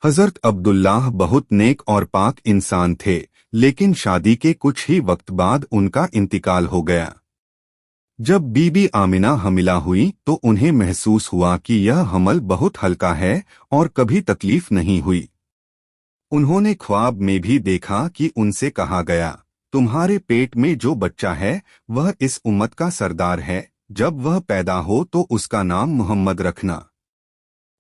حضرت عبداللہ بہت نیک اور پاک انسان تھے، لیکن شادی کے کچھ ہی وقت بعد ان کا انتقال ہو گیا۔ جب بی بی آمنہ حاملہ ہوئی تو انہیں محسوس ہوا کہ یہ حمل بہت ہلکا ہے اور کبھی تکلیف نہیں ہوئی۔ انہوں نے خواب میں بھی دیکھا کہ ان سے کہا گیا، تمہارے پیٹ میں جو بچہ ہے وہ اس امت کا سردار ہے، جب وہ پیدا ہو تو اس کا نام محمد رکھنا۔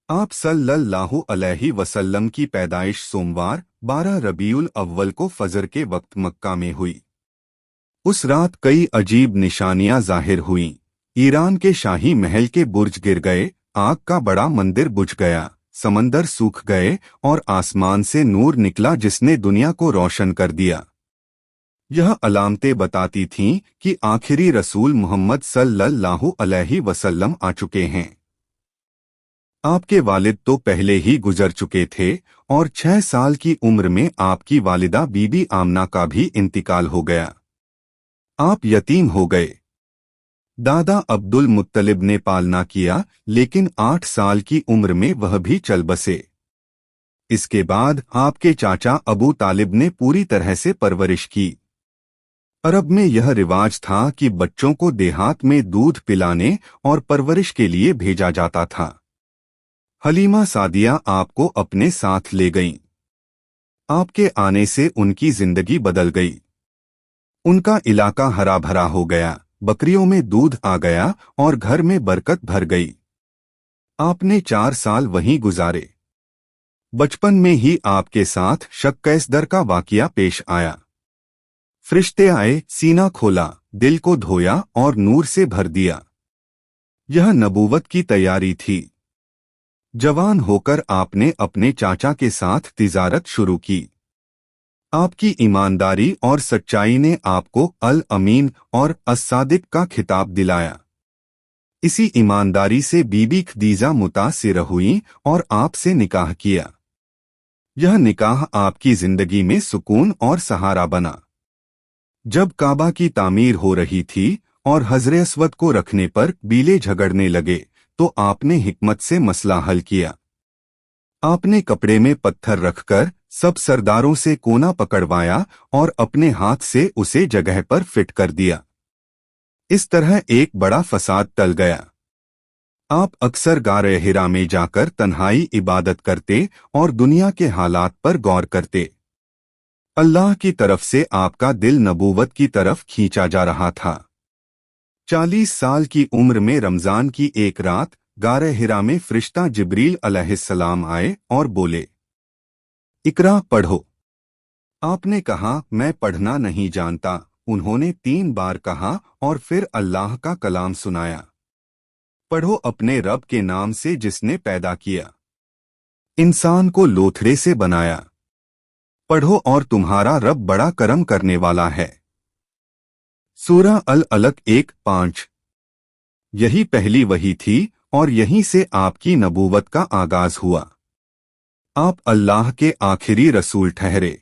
آپ صلی اللہ علیہ وسلم کی پیدائش سوموار 12 ربیع الاول کو فجر کے وقت مکہ میں ہوئی۔ اس رات کئی عجیب نشانیاں ظاہر ہوئیں۔ ایران کے شاہی محل کے برج گر گئے، آگ کا بڑا مندر بجھ گیا، سمندر سوکھ گئے اور آسمان سے نور نکلا جس نے دنیا کو روشن کر دیا۔ یہ علامتیں بتاتی تھیں کہ آخری رسول محمد صلی اللہ علیہ وسلم آ چکے ہیں۔ آپ کے والد تو پہلے ہی گزر چکے تھے اور 6 سال کی عمر میں آپ کی والدہ بی بی آمنہ کا بھی انتقال ہو گیا۔ آپ یتیم ہو گئے۔ دادا عبد المطلب نے پالنا کیا، لیکن 8 سال کی عمر میں وہ بھی چل بسے۔ اس کے بعد آپ کے چاچا ابو طالب نے پوری طرح سے پرورش کی۔ عرب میں یہ رواج تھا کہ بچوں کو دیہات میں دودھ پلانے اور پرورش کے لیے بھیجا جاتا تھا۔ حلیمہ سعدیہ آپ کو اپنے ساتھ لے گئیں۔ آپ کے آنے سے ان کی زندگی بدل گئی۔ ان کا علاقہ ہرا بھرا ہو گیا، بکریوں میں دودھ آ گیا اور گھر میں برکت بھر گئی۔ آپ نے 4 سال وہیں گزارے۔ بچپن میں ہی آپ کے ساتھ شق قیصر کا واقعہ پیش آیا۔ فرشتے آئے، سینہ کھولا، دل کو دھویا اور نور سے بھر دیا۔ یہ نبوت کی تیاری تھی۔ جوان ہو کر آپ نے اپنے چاچا کے ساتھ تجارت شروع کی۔ آپ کی ایمانداری اور سچائی نے آپ کو الامین اور الصادق کا خطاب دلایا۔ اسی ایمانداری سے بی بی خدیجہ متاثر ہوئیں اور آپ سے نکاح کیا۔ یہ نکاح آپ کی زندگی میں سکون اور سہارا بنا۔ جب کعبہ کی تعمیر ہو رہی تھی اور حجر اسود کو رکھنے پر قبیلے جھگڑنے لگے تو آپ نے حکمت سے مسئلہ حل کیا۔ آپ نے کپڑے میں پتھر رکھ کر سب سرداروں سے کونا پکڑوایا اور اپنے ہاتھ سے اسے جگہ پر فٹ کر دیا۔ اس طرح ایک بڑا فساد ٹل گیا۔ آپ اکثر غار حرا میں جا کر تنہائی عبادت کرتے اور دنیا کے حالات پر غور کرتے۔ اللہ کی طرف سے آپ کا دل نبوت کی طرف کھینچا جا رہا تھا۔ 40 سال کی عمر میں رمضان کی ایک رات غار حرا میں فرشتہ جبریل علیہ السلام آئے اور بولے، اقرا پڑھو۔ آپ نے کہا، میں پڑھنا نہیں جانتا۔ انہوں نے 3 بار کہا اور پھر اللہ کا کلام سنایا، پڑھو اپنے رب کے نام سے جس نے پیدا کیا، انسان کو لوتھڑے سے بنایا۔ پڑھو اور تمہارا رب بڑا کرم کرنے والا ہے۔ سورہ العلق 1:5۔ یہی پہلی وحی تھی اور یہیں سے آپ کی نبوت کا آغاز ہوا۔ آپ اللہ کے آخری رسول ٹھہرے۔